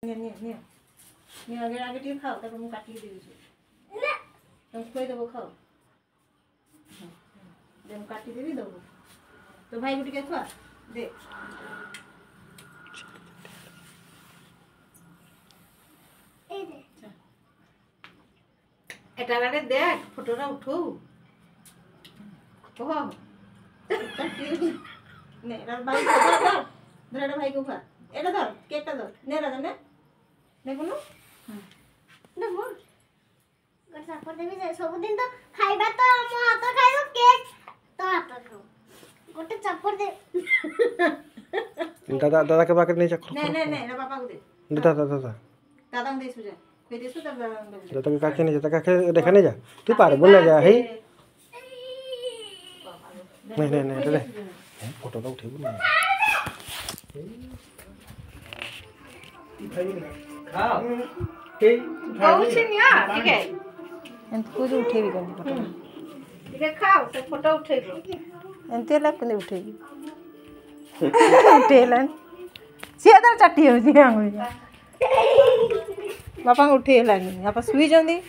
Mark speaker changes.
Speaker 1: आगे आगे टी खाओ तब हम काट देबी तुम खुई देबो खाओ हम काट देबी देबो तो भाई गुटी के खुआ दे एटा रे देख फोटोरा उठो ओहो ने रा भाई को धर भाई को खा एटा धर केकटा धर ने रा ने बोलो ना मोर गसा पर देबी जे सब दिन तो खाइबा तो मो हाथ खाइबो केक तो हाथ खाओ गोटे चप्पड़ दे
Speaker 2: दादा दादा के बाके नहीं चख
Speaker 1: नहीं नहीं नहीं पापा को दे
Speaker 2: दादा दादा
Speaker 1: दादा को दे सुजा कोई दे सुजा
Speaker 2: दादा के काके नहीं जाता काके देखा नहीं जा तू पार बोल ना जा हे नहीं नहीं नहीं रे फोटो तो उठेबो ना
Speaker 3: खाओ ठीक
Speaker 1: गौछिनिया ठीक है एंत को जो उठेबी कर फोटो ठीक है खाओ तो फोटो उठेबो एंते ला कोने उठेबी उठेलन सीधा चट्टी हो जी आंगुली बापा उठेलानी बापा सुई जंदी